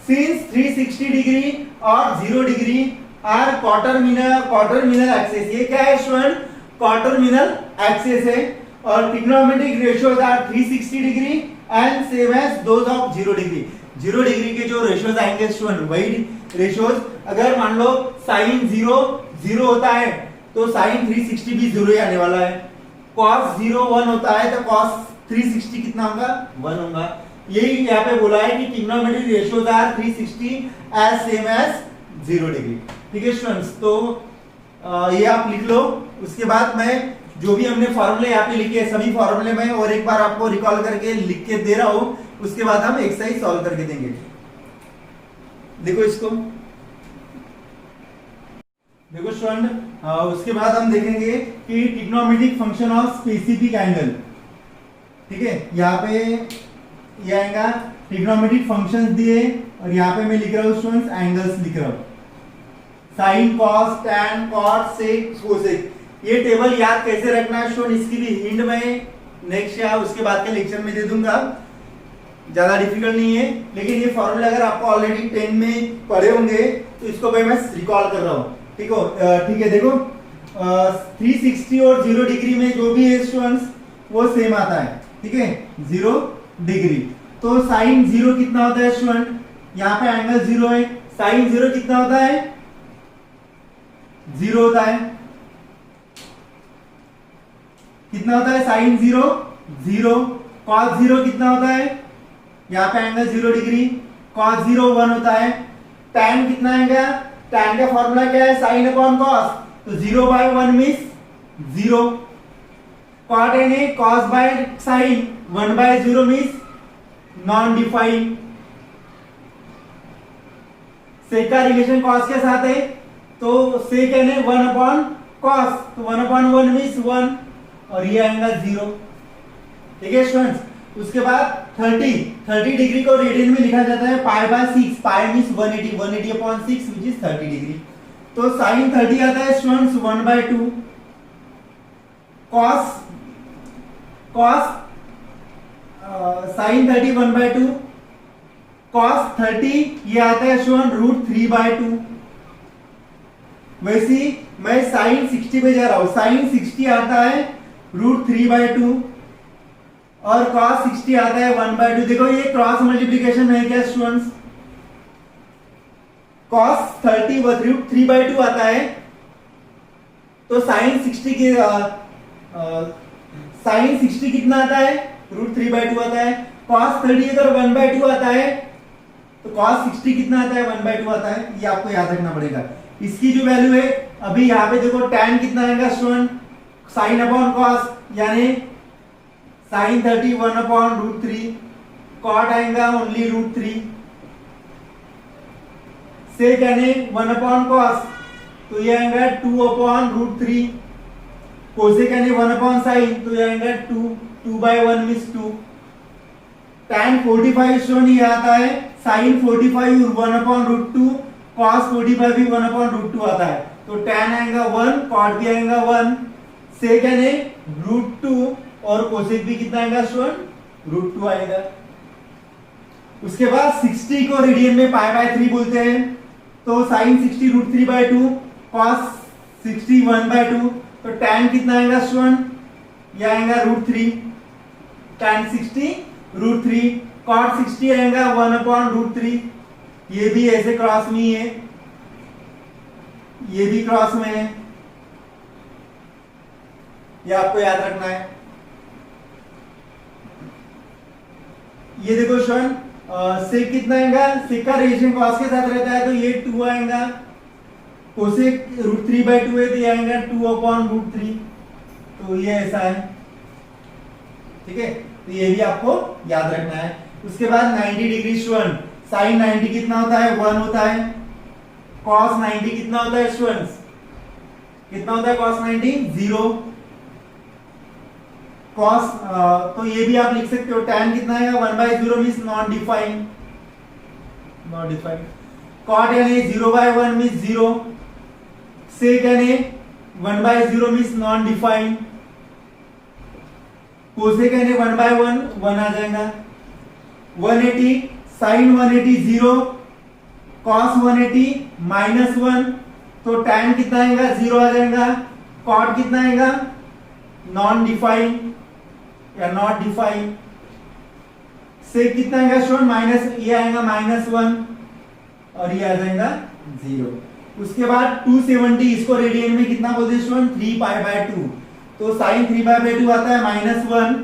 सिंस 360 डिग्री और 0 डिग्री आर क्वार्टरमिनल एक्सिस, ये क्या है स्टूडेंट क्वार्टरमिनल एक्सिस है, और trigonometric ratios are 360 degree and same as those of 0 degree. 0 degree के जो रेशियोज आएंगे स्टूडेंट वही रेशियोज, अगर मान लो साइन 0 होता है तो साइन 360 भी 0 ही आने वाला है, cos 0 1 होता है तो cos 360 कितना होगा 1 होगा। यही यहाँ पे बोला है कि trigonometric ratios are 360 as same as 0 degree, ठीक है स्टूडेंट्स। तो ये आप लिख लो। उसके बाद मैं जो भी हमने फॉर्मूले यहाँ पे लिखे सभी फॉर्मूले में और एक बार आपको रिकॉल करके लिख के दे रहा हूं, उसके बाद हम एक्सरसाइज सॉल्व करके देंगे। देखो इसको, देखो स्टूडेंट, उसके बाद हम देखेंगे कि trigonometric function of specific angle, ठीक है। यहाँ पे ये आएगा ट्रिग्नोमेट्रिक फंक्शंस दिए और यहाँ पे मैं लिख रहा हूँ स्टूडेंट्स एंगल्स लिख रहा हूँ, sine cos tan cot sec cosec. ये टेबल याद कैसे रखना है स्टूडेंट, इसकी भी हिंट मैं नेक्स्ट या उसके बाद के लेक्चर में दे दूंगा, ज्यादा डिफिकल्ट नहीं है। लेकिन ये फॉर्मूला अगर आपको ऑलरेडी 10 में पढ़े होंगे तो इसको भाई मैं रिकॉल कर रहा हूँ, ठीक है। देखो 360 और 0 डिग्री में जो भी है स्टूडेंट्स वो सेम आता है, ठीक है 0 डिग्री। तो साइन 0 कितना होता है स्टूडेंट, यहाँ पे एंगल 0 है, साइन 0 कितना होता है 0 होता है, कितना होता है साइन 0 कॉस 0 कितना होता है, यहाँ पे एंगल 0 डिग्री, कॉस 0 1 होता है, tan कितना आएगा, tan का फॉर्मूला क्या है साइन अपॉन कॉस, तो 0 बाय 1 मींस 0, कॉट यानी cos by sine, 1 by 0 means non define. Sec का रिलेशन कॉस के साथ है तो सेक यानी 1 अपॉन कॉस, तो 1 अपॉन 1 मीन्स 1 और ये आएगा 0। ठीक है स्टूडेंट्स, उसके बाद 30 डिग्री को रेडियन में लिखा जाता है pi by 6, pi means 180 upon 6 which is 30 degree. तो sin 30 आता है स्टूडेंट्स 1/2 cos sin 30 1/2 cos 30 ये आता है स्टूडेंट √3/2। वैसे मैं sin 60 पे जा रहा हूं, sin 60 आता है √3/2 और cos 60 आता है 1/2। देखो ये क्रॉस मल्टीप्लिकेशन है क्या स्टूडेंट्स, cos 30 √3/2 आता है, तो sin 60 की sin 60 कितना आता है √3/2 आता है, cos 30 अगर 1/2 आता है तो cos 60 कितना आता है 1/2 आता है, ये आपको याद रखना पड़ेगा। इसकी जो वैल्यू है अभी यहाँ पे देखो tan कितना आएगा स्टूडेंट, sin अपॉन cos यानी sin 30 1 अपॉन √3, cot आएगा ओनली √3, sec यानी 1 अपॉन cos तो ये आएगा 2 अपॉन √3, cosec यानी 1 अपॉन sin तो ये आएगा 2/1 मींस 2। tan 45 स्टूडेंट ये आता है sin 45 1 अपॉन √2, cos 45 भी 1 अपॉन √2 आता है, तो tan आएगा 1, cot भी आएगा 1, sec यानी √2 और cosec भी कितना आएगा स्टूडेंट √2 आएगा। उसके बाद 60 को रेडियन में π/3 बोलते हैं, तो sin 60 √3/2 cos 60 1/2, तो tan कितना आएगा स्टूडेंट, ये आएगा √3, tan 60 √3, cot 60 आएगा 1 अपॉन √3, ये भी ऐसे क्रॉस में ही है, ये भी क्रॉस में है, ये आपको याद रखना है। ये देखो स्टूडेंट सेक कितना आएगा, सेक का रिलेशन cos के साथ रहता है तो ये 2 आएगा, कोसेक √3/2 है तो ये आएगा 2 अपॉन √3, तो ये ऐसा है। ठीक है, तो ये भी आपको याद रखना है। उसके बाद 90 डिग्री स्टूडेंट, sin 90 कितना होता है 1 होता है, cos 90 कितना होता है स्टूडेंट्स, कितना होता है cos 90 0, cos तो ये भी आप लिख सकते हो, tan कितना है 1/0 मींस नॉन डिफाइंड, cot यानी 0/1 मींस 0, sec यानी 1/0 मींस नॉन डिफाइंड, cosec यानी 1/1 1 आ जाएगा, 180 sin 180 0, cos 180 -1, तो tan कितना आएगा 0 आ जाएगा, cot कितना आएगा नॉन डिफाइंड या नॉट डिफाइंड, sec कितना आएगा स्टूडेंट माइनस, ये आएगा -1 और ये आ जाएगा 0। उसके बाद 270 इसको रेडियन में कितना बोलते हैं स्टूडेंट 3π/2, तो sin 3π/2 आता है -1,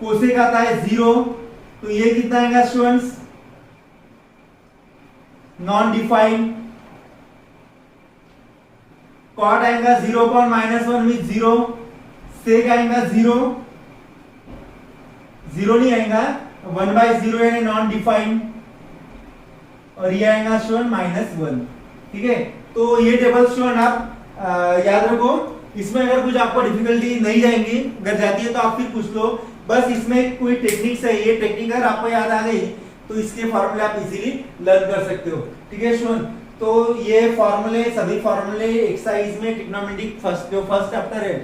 cosec आता है 0, तो ये कितना आएगा स्टूडेंट्स नॉन डिफाइंड, cot आएगा 0 अपॉन -1 मींस 0, sec आएगा 0 नहीं आएगा 1/0 यानी नॉन डिफाइंड और ये आएगा स्टूडेंट -1। ठीक है, तो ये टेबल स्टूडेंट आप याद रखो, इसमें अगर कुछ आपको डिफिकल्टी नहीं जाएंगी, अगर जाती है तो आप फिर पूछ लो, बस इसमें कोई टेक्निक्स है, ये टेक्निक अगर आपको याद आ गई तो इसके फॉर्मूले आप इजीली लर्न कर सकते हो। ठीक है स्टूडेंट, तो ये फॉर्मूले सभी फॉर्मूले एक्सरसाइज में ट्रिग्नोमेट्रिक फर्स्ट चैप्टर है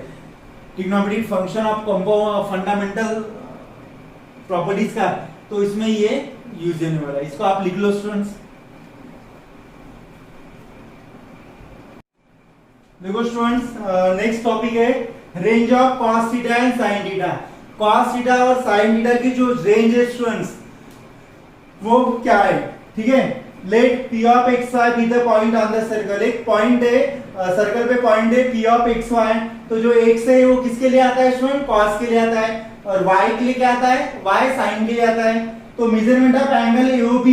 trigonometric function of fundamental properties का, तो इसमें ये यूज होने वाला है, इसको आप लिख लो स्टूडेंट्स। देखो स्टूडेंट्स नेक्स्ट टॉपिक है range of cos theta and sin theta. cos theta और sin थीटा की जो रेंज है स्टूडेंट्स वो क्या है, ठीक है। Let p of xy be the point on the circle, एक पॉइंट है सर्कल पे पॉइंट है p ऑफ xy, तो जो x है वो किसके लिए आता है स्टूडेंट cos के लिए आता है, और y के लिए क्या आता है y sin के लिए आता है। तो मेजरमेंट ऑफ एंगल AOB,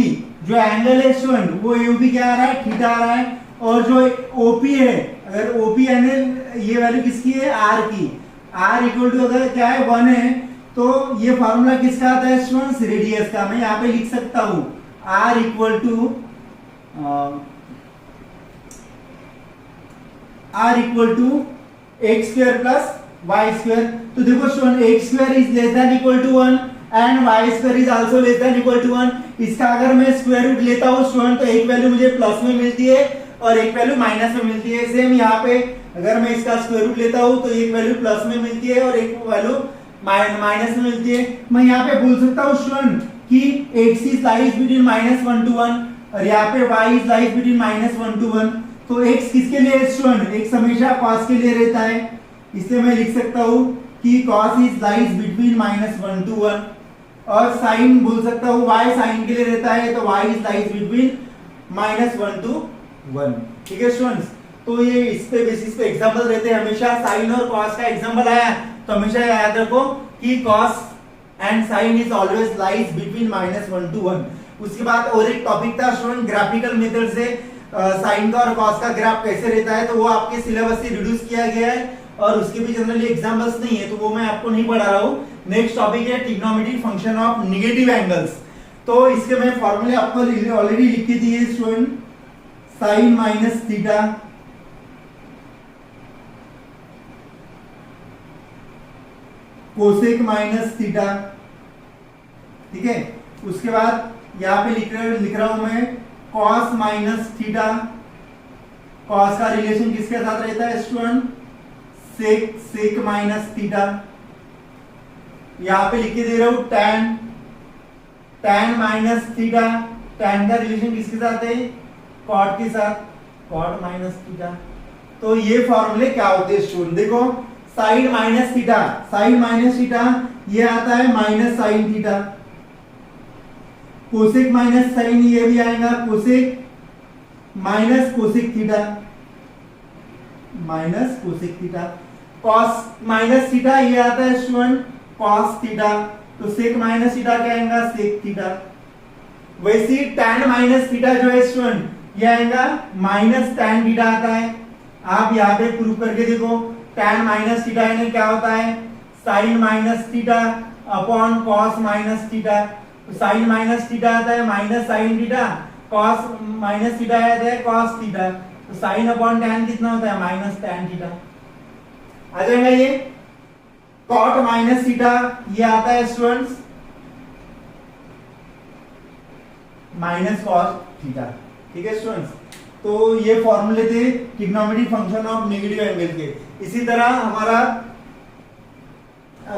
जो एंगल है स्टूडेंट वो AOB क्या आ रहा है थीटा आ रहा है, और जो OP है अगर OP एंगल ये वैल्यू किसकी है r की, r इक्वल टू अगर क्या है 1 है, तो ये फार्मूला किसका आता है स्टूडेंट्स रेडियस का। मैं यहाँ पे लिख सकता हूँ r equal to r equal to x square plus y square. तो देखो student x square is less than equal to 1 and y square is also less than equal to 1। इसका अगर मैं स्क्वायर रूट लेता हूं स्टूडेंट तो एक value मुझे प्लस में मिलती है और एक वैल्यू माइनस में मिलती है। सेम यहाँ पे अगर मैं इसका स्क्वायर रूट लेता हूं तो एक वैल्यू प्लस में मिलती है और एक वैल्यू माइनस में मिलती है। मैं यहाँ पे बोल सकता हूँ स्टूडेंट कि x is lies between -1 to 1 और यहाँ पे y is lies between -1 to 1। तो x किसके लिए है स्टूडेंट? x हमेशा cos के लिए रहता है, इसलिए मैं लिख सकता हूँ कि cos is lies between -1 to 1 और sin बोल सकता हूँ y sin के लिए रहता है तो y is lies between -1 to 1। ठीक है स्टूडेंट्स, तो ये इस पे बेसिस पे एग्जांपल रहते हैं। हमेशा sin और cos का एग्जांपल आया तो हमेशा याद रखो कि cos and sin is always lies between -1 to 1। उसके बाद और एक टॉपिक था स्टूडेंट ग्राफिकल मेथड से sin का और cos का ग्राफ कैसे रहता है, तो वो आपके सिलेबस से रिड्यूस किया गया है और उसके भी जनरली एग्जांपल्स नहीं है तो वो मैं आपको नहीं पढ़ा रहा हूँ। नेक्स्ट टॉपिक है trigonometric function of negative angles. तो इसके मैं फॉर्मूले आपको ऑलरेडी लिख के दिए student, sin minus theta cosec minus theta. ठीक है, उसके बाद यहाँ पे लिख रहा हूं मैं cos माइनस थीटा। cos का रिलेशन किसके साथ रहता है स्टूडेंट? सेक माइनस थीटा। यहाँ पे लिख के दे रहा हूं tan माइनस थीटा। tan का रिलेशन किसके साथ है? cot के साथ, cot माइनस थीटा। तो ये फॉर्मूले क्या होते हैं स्टूडेंट? देखो साइन माइनस थीटा ये आता है minus sine theta. Cosec minus sine ये भी आएगा cosec minus cosec theta. Cos minus theta ये आता है स्टूडेंट कॉस थीटा। तो सेक माइनस थीटा क्या आएगा? Sec theta. वैसे ही tan माइनस थीटा जो है स्टूडेंट ये आएगा माइनस tan थीटा आता है। आप यहाँ पे प्रूव करके देखो, tan माइनस थीटा यानी क्या होता है? Sine minus theta upon cos minus theta. तो साइन माइनस थीटा आता है minus sine theta, cos minus theta आता है कॉस थीटा। तो साइन अपॉन tan कितना होता है? माइनस tan थीटा आ जाएगा। ये कॉट माइनस थीटा ये आता है स्टूडेंट्स माइनस कॉस थीटा। ठीक है स्टूडेंट्स, तो ये फॉर्मूले थे trigonometric function of negative angle के। इसी तरह हमारा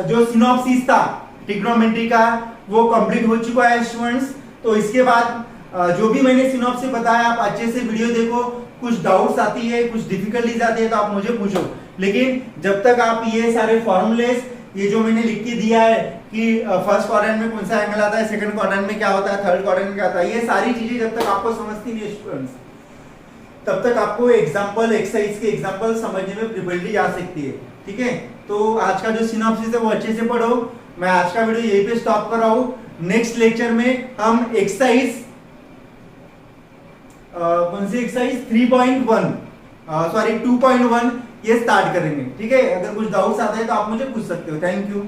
जो सिनॉप्सिस था ट्रिग्नोमेट्री का वो कंप्लीट हो चुका है स्टूडेंट्स। तो इसके बाद जो भी मैंने सिनॉप्सिस बताया आप अच्छे से वीडियो देखो। कुछ डाउट्स आती है, कुछ डिफिकल्टीज आती है तो आप मुझे पूछो, लेकिन जब तक आप ये सारे फॉर्मूलेस ये जो मैंने लिख के दिया है कि फर्स्ट क्वाड्रेंट में कौन सा एंगल आता है, सेकंड क्वाड्रेंट में क्या होता है, थर्ड क्वाड्रेंट में क्या होता है, ये सारी चीजें जब तक आपको समझती नहीं है स्टूडेंट्स तब तक आपको एग्जांपल एक्सरसाइज के एग्जांपल समझने में डिफिकल्टी आ सकती है। ठीक है, तो आज का जो सिनॉप्सिस है वो अच्छे से पढ़ो। मैं आज का वीडियो यहीं पे स्टॉप कर रहा हूं। नेक्स्ट लेक्चर में हम एक्सरसाइज कौन सी एक्सरसाइज 2.1 ये स्टार्ट करेंगे। ठीक है, अगर कुछ डाउट्स आता है तो आप मुझे पूछ सकते हो। Thank you.